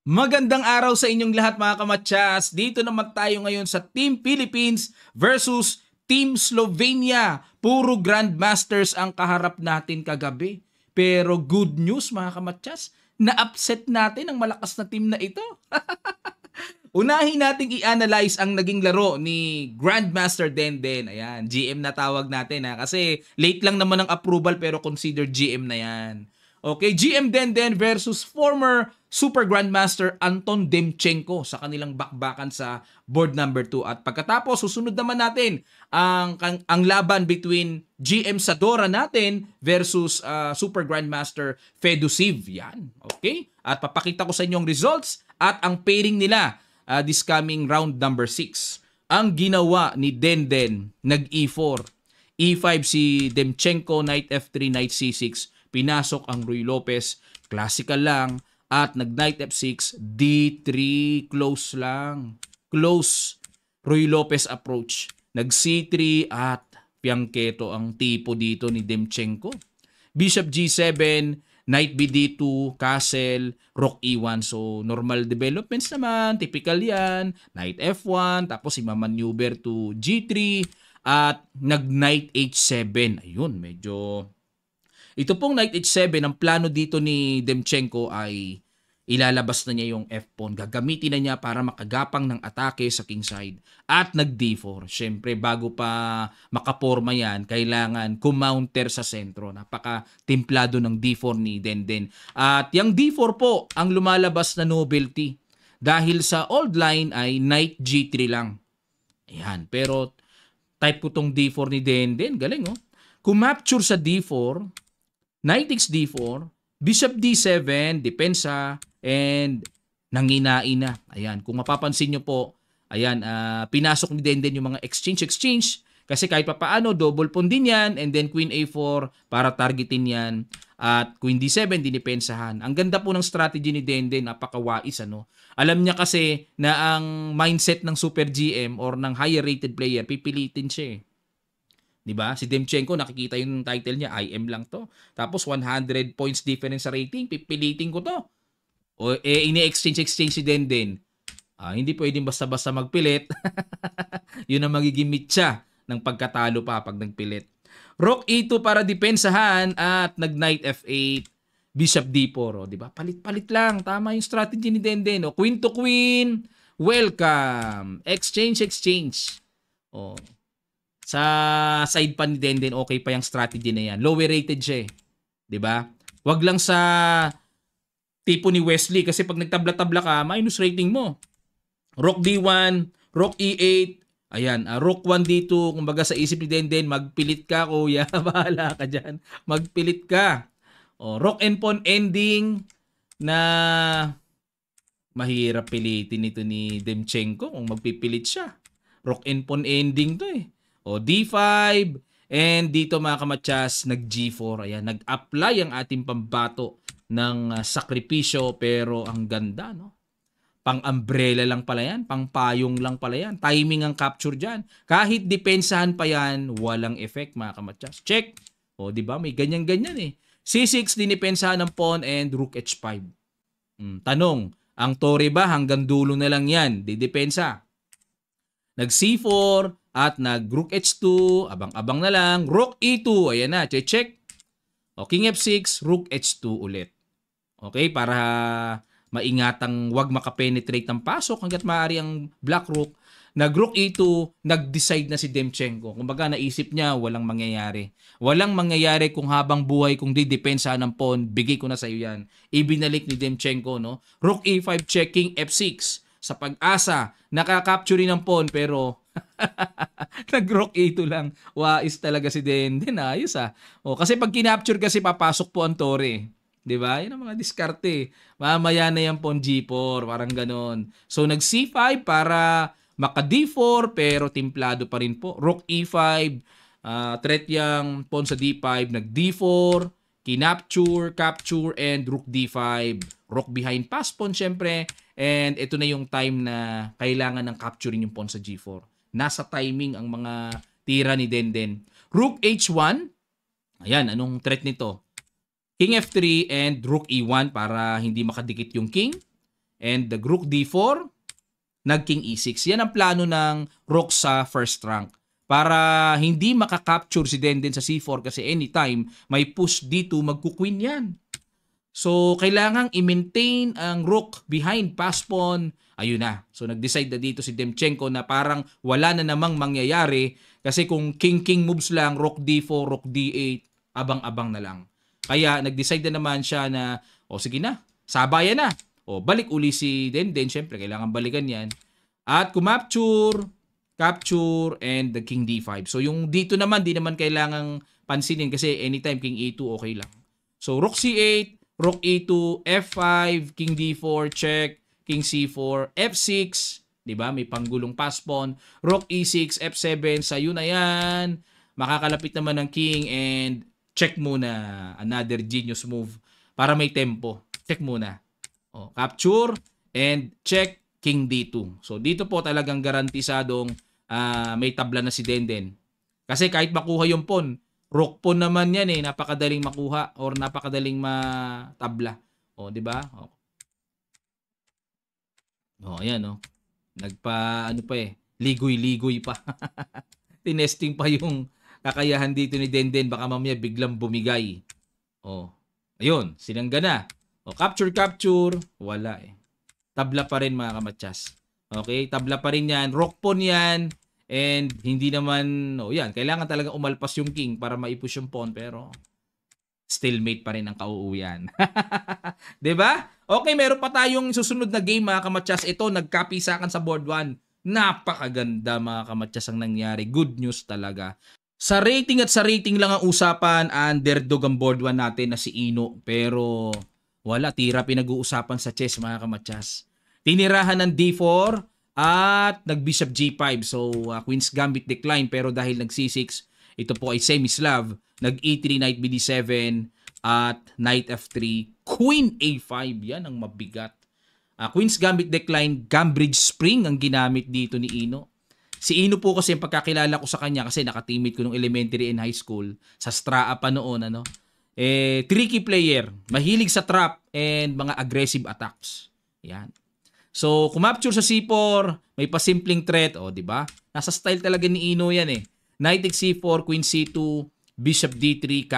Magandang araw sa inyong lahat mga kamatsas. Dito naman tayo ngayon sa Team Philippines versus Team Slovenia. Puro Grandmasters ang kaharap natin kagabi. Pero good news mga kamatsas, na-upset natin ang malakas na team na ito. Unahin nating i-analyze ang naging laro ni Grandmaster Denden. Ayan, GM na tawag natin ha. Kasi late lang naman ang approval pero consider GM na yan. Okay, GM Denden versus former Super Grandmaster Anton Demchenko sa kanilang bakbakan sa board number 2. At pagkatapos, susunod naman natin ang laban between GM Sadora natin versus Super Grandmaster Fedusiv. Yan, okay? At papakita ko sa inyo ang results at ang pairing nila this coming round number 6. Ang ginawa ni Denden, nag-E4. E5 si Demchenko, Knight F3, Knight C6. Pinasok ang Ruy Lopez, classical lang. At nag-Knight F6, D3, close lang. Close. Ruy Lopez approach. Nag-C3 at Piangketo ang tipo dito ni Demchenko. Bishop G7, Knight BD2, Castle, Rook E1. So, normal developments naman. Typical yan. Knight F1, tapos imamaneuver to G3 at nag-Knight H7. Ayun, medyo... Ito pong Knight H7, ang plano dito ni Demchenko ay ilalabas na niya yung F-pawn. Gagamitin na niya para makagapang ng atake sa king side. At nag-D4. Siyempre, bago pa makaporma yan, kailangan kumounter sa sentro. Napaka-timplado ng D4 ni Denden. At yung D4 po, ang lumalabas na novelty. Dahil sa old line ay Knight G3 lang. Ayan. Pero type ko tong D4 ni Denden. Galing oh. Kumapture sa D4, Knight X D4, Bishop D7, depensa, and nanginain na. Ayan, kung mapapansin nyo po, ayan, pinasok ni Denden yung mga exchange. Kasi kahit pa paano, double pawn din yan, and then Queen A4 para targetin yan. At Queen D7, dinipensahan. Ang ganda po ng strategy ni Denden, napakawais, ano. Alam niya kasi na ang mindset ng Super GM or ng higher rated player, pipilitin siya eh. 'Di ba? Si Demchenko nakikita yung title niya, IM lang 'to. Tapos 100 points difference sa rating, pipilitin ko 'to. O ini-exchange si Denden. Hindi pwedeng basta-basta magpilit. 'Yun ang magiging mitya ng pagkatalo pa pag nagpilit. Rook E2 para depensahan at nag-Knight F8, Bishop D4, 'di ba? Palit-palit lang, tama yung strategy ni Denden. Queen to queen. Welcome. Exchange. Oh. Sa side pa ni Denden, okay pa yung strategy na yan. Lower rated siya eh. 'Di ba? Wag lang sa tipo ni Wesley kasi pag nagtabla-tabla ka, minus rating mo. Rook D1, Rook E8, ayan, Rook 1 D2, kumbaga sa isip ni Denden, magpilit ka kuya, bahala ka dyan. Magpilit ka. Rook and pawn ending na mahirap pilitin ito ni Demchenko kung magpipilit siya. Rook and pawn ending to eh. D5, and dito mga kamatsas, nag-G4. Ayan, nag-apply ang ating pambato ng sakripisyo, pero ang ganda, no? Pang-umbrella lang pala yan, pang-payong lang pala yan. Timing ang capture dyan. Kahit depensahan pa yan, walang effect mga kamatsas. Check. Di ba? May ganyan-ganyan eh. C6, dinipensahan ng pawn and Rook H5. Tanong, ang tore ba hanggang dulo na lang yan? Didepensa. Nag-C4, at nag-Rook H2, abang-abang na lang. Rook E2, ayan na, check. King F6, Rook H2 ulit. Okay, para maingatang wag makapenetrate ng pasok hanggat maaari ang Black Rook. Nag-Rook E2, nag-decide na si Demchenko. Kumbaga naisip niya, walang mangyayari. Walang mangyayari kung habang buhay, kung didepensa ng pawn, bigay ko na sa iyo yan. Ibinalik ni Demchenko, no? Rook E5 checking F6. Sa pag-asa, nakakapture ng pawn pero nag-Rook A2 lang. Wais talaga si Denden. Ayos kasi pag kinapture kasi papasok po ang tore. 'Di ba? Yan ang mga diskarte. Mamaya na yan pawn G4, parang ganon. So nag C5 para maka D4 pero timplado pa rin po. Rook E5, threat yang pawn sa D5, nag D4, kinapture, capture, and Rook D5. Rook behind pass pawn syempre. And ito na yung time na kailangan ng capturing yung pawn sa G4. Nasa timing ang mga tira ni Denden. Rook H1. Ayan, anong threat nito? King F3 and Rook E1 para hindi makadikit yung king. And the rook d4, nag-king e6. Yan ang plano ng rook sa first rank. Para hindi makakapture si Denden sa c4 kasi anytime may push d2, magkuqueen yan. So, kailangang i-maintain ang rook behind pass pawn. Ayun na. So, nag-decide na dito si Demchenko na parang wala na namang mangyayari kasi kung king-king moves lang, rook d4, rook d8, abang-abang na lang. Kaya, nag-decide na naman siya na, sige na, sabayan na. Balik uli si Denden. Siyempre, kailangan balikan yan. At kumapture, capture, and the king d5. So, yung dito naman, di naman kailangang pansinin kasi anytime king e2, okay lang. So, rook c8, rook e2, f5, king d4, check, king c4, f6, 'di ba? May panggulong pass pawn, rook e6, f7, sayo na 'yan. Makakalapit naman ng king and check muna. Another genius move para may tempo. Check muna. Capture and check, king d2. So dito po talagang garantisadong may tabla na si Denden. Kasi kahit makuha yung pawn, rook pawn naman yan napakadaling makuha or napakadaling matabla. Di ba? Ayan ligoy-ligoy pa. Tinesting pa yung kakayahan dito ni Denden, baka mamaya biglang bumigay. Ayun, sinangga na. Capture, wala Tabla pa rin mga kamatsas. Okay, tabla pa rin yan. Rook pawn yan. And hindi naman, yan, kailangan talaga umalpas yung king para maipush yung pawn, pero stalemate pa rin ang kauuwian. 'Di ba? Okay, meron pa tayong susunod na game mga kamatsas. Ito, nagkapisakan sa board 1. Napakaganda mga kamatsas ang nangyari. Good news talaga. Sa rating lang ang usapan, underdog ang board 1 natin na si Ino. Pero wala, tira pinag-uusapan sa chess mga kamatsas. Tinirahan ng d4 at nag-bishop g5. So, Queen's Gambit decline. Pero dahil nag-c6, ito po ay semi-Slav. Nag-e3, knight bd7, at knight f3, queen a5. Yan ang mabigat. Queen's Gambit decline, Gambridge Spring ang ginamit dito ni Ino. Si Ino po kasi, pagkakilala ko sa kanya, kasi nakateammate ko nung elementary and high school, sa Straa pa noon, tricky player, mahilig sa trap, and mga aggressive attacks. Yan. So, kumapture sa c4, may pasimpleng threat, di ba? Nasa style talaga ni Ino yan Knight c4, queen c2, bishop d3,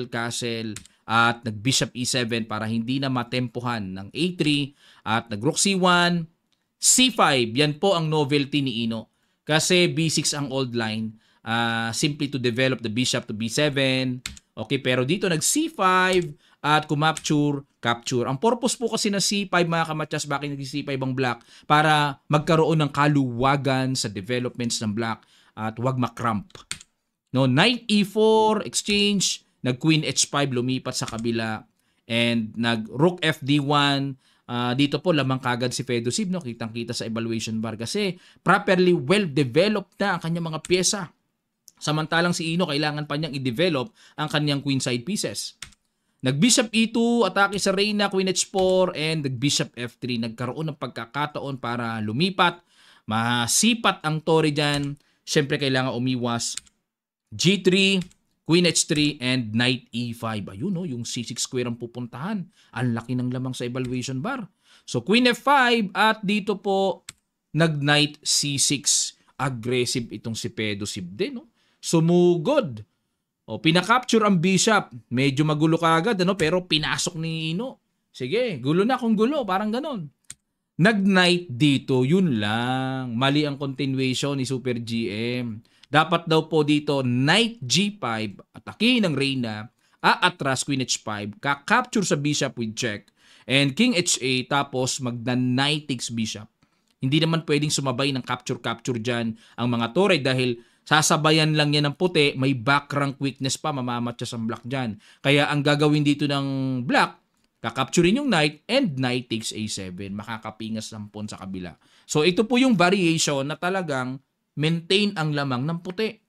castle, at nag-bishop e7 para hindi na matempuhan ng a3, at nag-rook c1, c5. Yan po ang novelty ni Ino. Kasi b6 ang old line, simply to develop the bishop to b7. Okay, pero dito nag-c5 at capture. Ang purpose po kasi na c5 mga kamatsas, bakit nag-c5 ang black? Para magkaroon ng kaluwagan sa developments ng black at wag makramp. Knight e4, exchange, nag-queen h5, lumipat sa kabila, and nag-rook fd1. Dito po lamang kagad si Fedosib, kitang-kita sa evaluation bar kasi properly well-developed na ang kanyang mga pyesa. Samantalang si Ino, kailangan pa niyang i-develop ang kanyang queenside pieces. Nag-bishop e2, atake sa reyna, queen h4, and nag-bishop f3. Nagkaroon ng pagkakataon para lumipat. Masipat ang tore dyan. Siyempre, kailangan umiwas. g3, queen h3, and knight e5. Ayun, yung c6 square ang pupuntahan. Ang laki ng lamang sa evaluation bar. So, queen f5, at dito po, nag-knight c6. Aggressive itong si Fedosib din, Sumugod. Pinakapture ang bishop. Medyo magulo kaagad, pero pinasok ni Ino. Sige, gulo na kung gulo, parang ganon. Nag-knight dito, yun lang. Mali ang continuation ni Super GM. Dapat daw po dito, knight g5, atake ng reyna, aatras queen h5, kakapture sa bishop with check, and king h8, tapos magna-knight takes bishop. Hindi naman pwedeng sumabay ng capture-capture dyan ang mga tore dahil sasabayan lang yan ng puti, may back rank weakness pa, mamamatchas ang black dyan. Kaya ang gagawin dito ng black, kakapturin yung knight and knight takes a7. Makakapingas ng pawn sa kabila. So ito po yung variation na talagang maintain ang lamang ng puti.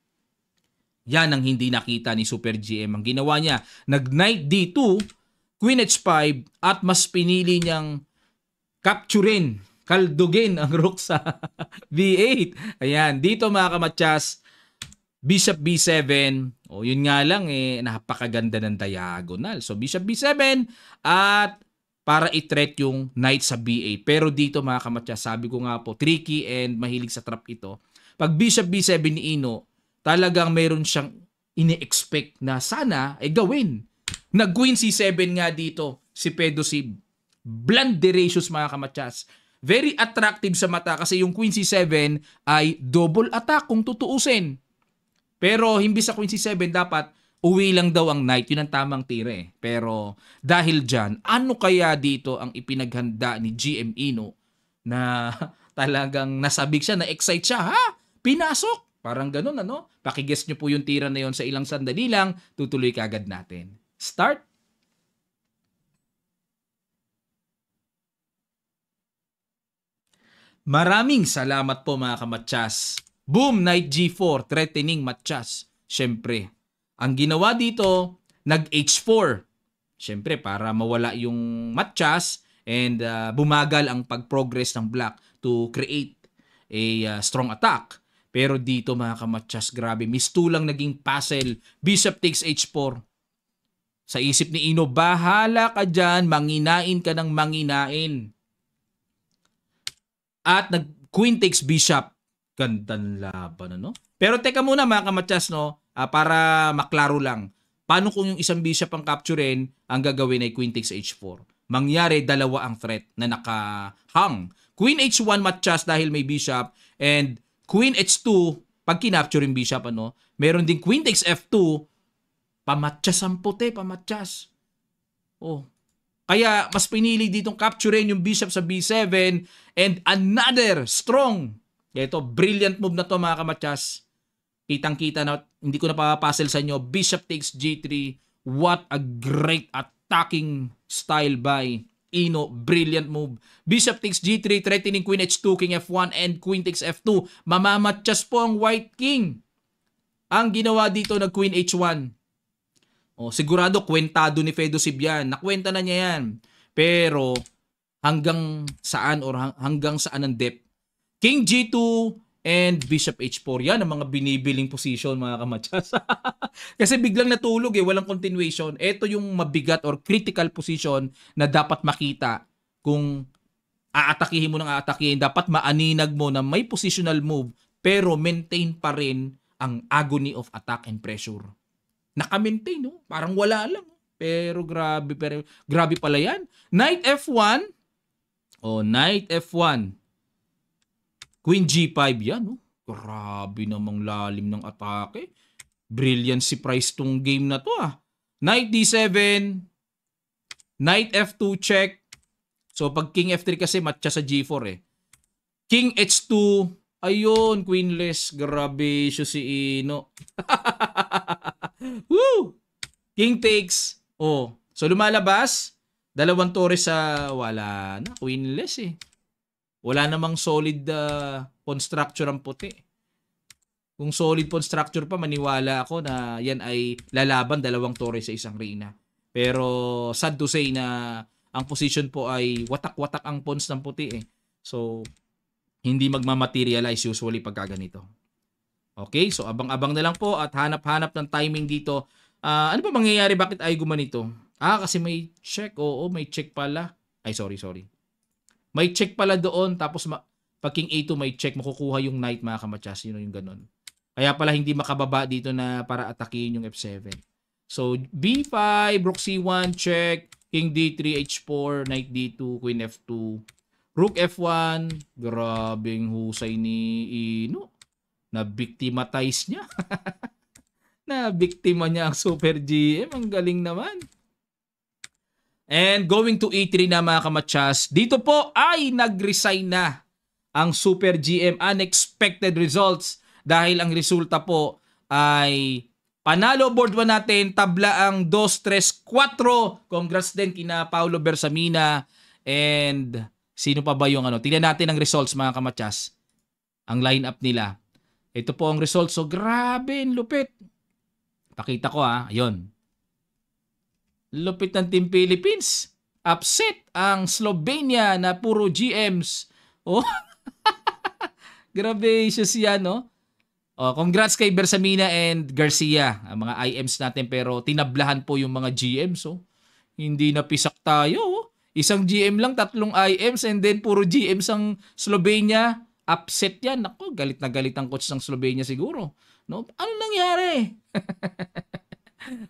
Yan ang hindi nakita ni Super GM. Ang ginawa niya, nag-knight d2, queen h5, at mas pinili niyang capturein, kaldugin ang rook sa b8. Ayan, dito mga kamatsas, bishop b7, yun nga lang napakaganda ng diagonal. So bishop b7 at para i-threat yung knight sa BA. Pero dito mga kamatya, sabi ko nga po, tricky and mahilig sa trap ito. Pag bishop B7 ni Ino, talagang meron siyang ini-expect na sana ay gawin. Nag-queen C7 nga dito si Fedosib. Blunderacious mga kamatyas. Very attractive sa mata kasi yung queen C7 ay double attack kung tutuusin. Pero hindi sa queen C7 dapat uwi lang daw ang knight. Yun ang tamang tira eh. Pero dahil dyan, ano kaya dito ang ipinaghanda ni GM Ino na talagang nasabik siya, na-excite siya, ha? Pinasok! Parang ganun, ano? Pakiguess nyo po yung tira na yon sa ilang sandali lang, tutuloy kagad natin. Start! Maraming salamat po mga kamatyas. Boom! Knight G4, threatening matyas. Siyempre, ang ginawa dito, nag-H4. Siyempre, para mawala yung matyas and bumagal ang pag-progress ng black to create a strong attack. Pero dito mga kamatyas, grabe, mistulang naging puzzle. Bishop takes H4. Sa isip ni Ino, bahala ka dyan, manginain ka ng manginain. At nag-queen takes bishop. Gandang laban, ano? Pero teka muna mga kamatyas, no? Para maklaro lang. Paano kung yung isang bishop ang capturein, ang gagawin ay queen takes h4? Mangyari, dalawa ang threat na nakahang. Queen h1 matyas dahil may bishop, and queen h2, pag kinapture yung bishop, ano? Meron din queen takes f2, pamatyas ang puti, pamatyas. Oh. Kaya mas pinili ditong capturein yung bishop sa b7 and another strong. Ito, brilliant move na to mga kamatyas. Kitang-kita na, hindi ko na papapuzzle sa inyo. Bishop takes g3. What a great attacking style by Ino. Brilliant move. Bishop takes g3, threatening queen h2, king f1, and queen takes f2. Mamamatyas po ang white king. Ang ginawa dito, nag queen h1. Oh, sigurado kwentado ni Fedosib yan. Nakwenta na niya yan. Pero hanggang saan or hanggang saan ang depth? King G2 and Bishop H4. Yan ang mga binibiling position mga kamatyas. Kasi biglang natulog eh. Walang continuation. Ito yung mabigat or critical position na dapat makita kung aatakihin mo ng aatakihin. Dapat maaninag mo na may positional move pero maintain pa rin ang agony of attack and pressure. Naka-maintain, no? Parang wala lang. Pero grabe pala yan. Knight F1. Oh, Knight F1. Queen G5 yan, no? Grabe namang lalim ng atake. Brilliant si Price tong game na to, ah. Knight D7. Knight F2 check. So, pag King F3 kasi matcha sa G4, eh. King H2. Ayun, queenless. Grabe siya si Ino. Woo! King takes. Oh. So lumalabas, dalawang torres sa wala na, queenless eh. Wala namang solid pawn structure ang puti. Kung solid pawn structure pa, maniwala ako na yan ay lalaban dalawang torres sa isang reyna. Pero sad to say na ang position po ay watak-watak ang pawns ng puti eh. So hindi magmamaterialize usually pagka ganito. Okay, so abang-abang na lang po at hanap-hanap ng timing dito. Ano ba mangyayari? Bakit ay gumanito? Kasi may check. Oo, may check pala. Ay, sorry. May check pala doon. Tapos pag King A2 may check, makukuha yung knight mga kamatyas. Yun yung ganun. Kaya pala hindi makababa dito na para atakihin yung F7. So, B5, Rook C1, check. King D3, H4, Knight D2, Queen F2. Rook F1. Grabing husay ni Ino. Na-victimize niya. Na-biktima niya ang Super GM. Ang galing naman. And going to E3 na mga kamatyas. Dito po ay nag-resign na ang Super GM. Unexpected results. Dahil ang resulta po ay panalo board 1 natin. Tabla ang 2-3-4. Congrats din kina Paulo Bersamina. And sino pa ba yung ano? Tingnan natin ang results mga kamatyas. Ang lineup nila. Ito po ang result. So, grabe, lupit. Pakita ko ayun. Lupit ng Team Philippines. Upset ang Slovenia na puro GMs. Oh, grabe siya no? Oh, congrats kay Bersamina and Garcia. Ang mga IMs natin pero tinablahan po yung mga GMs. Oh. Hindi napisak tayo. Oh. Isang GM lang, tatlong IMs, and then puro GMs ang Slovenia. Upset yan. Naku, galit na galit ang coach ng Slovenia siguro. No? Ano nangyari?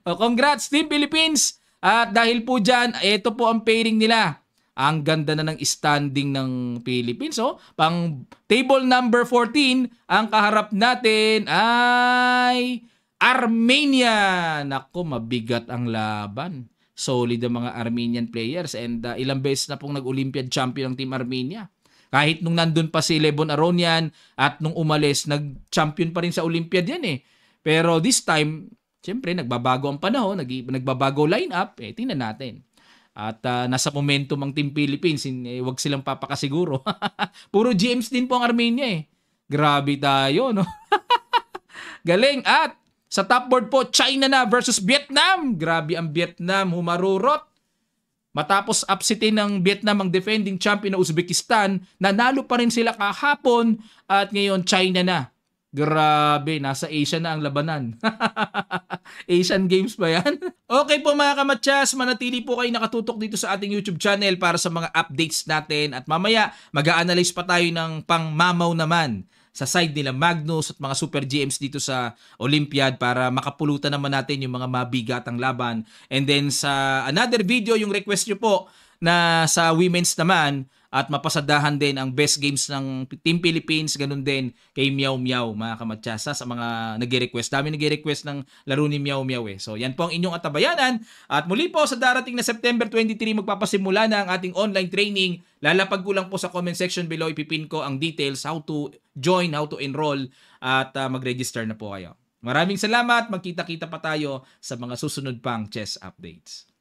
Congrats, Team Philippines! At dahil po dyan, ito po ang pairing nila. Ang ganda na ng standing ng Philippines. So, pang table number 14, ang kaharap natin ay Armenia. Naku, mabigat ang laban. Solid ang mga Armenian players and ilang beses na pong nag-Olympiad champion ng Team Armenia. Kahit nung nandun pa si Levon Aronian at nung umalis, nag-champion pa rin sa Olympiad yan eh. Pero this time, siyempre, nagbabago ang panahon, nagbabago line-up, tingnan natin. At nasa momentum ang Team Philippines, wag silang papakasiguro. Puro GMs din po ang Armenia eh. Grabe tayo, no? Galing. At sa top board po, China na versus Vietnam. Grabe ang Vietnam, humarurot. Matapos upsetin ng Vietnam ang defending champion na Uzbekistan, nanalo pa rin sila kahapon at ngayon China na. Grabe, nasa Asia na ang labanan. Asian Games ba yan? Okay po mga kamatsas, manatili po kayo nakatutok dito sa ating YouTube channel para sa mga updates natin at mamaya mag-a-analyze pa tayo ng pangmamaw naman sa side nila Magnus at mga super GMs dito sa Olympiad para makapulutan naman natin yung mga mabigatang laban. And then sa another video, yung request nyo po na sa women's naman at mapasadahan din ang best games ng Team Philippines, ganun din kay Meow Meow mga kamatsasa sa mga nag-request. Dami nag-request ng laro ni Meow Meow eh. So yan po ang inyong atabayanan. At muli po sa darating na September 23, magpapasimula na ang ating online training. Lalapag ko lang po sa comment section below, ipipin ko ang details, how to join, how to enroll, at mag-register na po kayo. Maraming salamat, magkita-kita pa tayo sa mga susunod pang chess updates.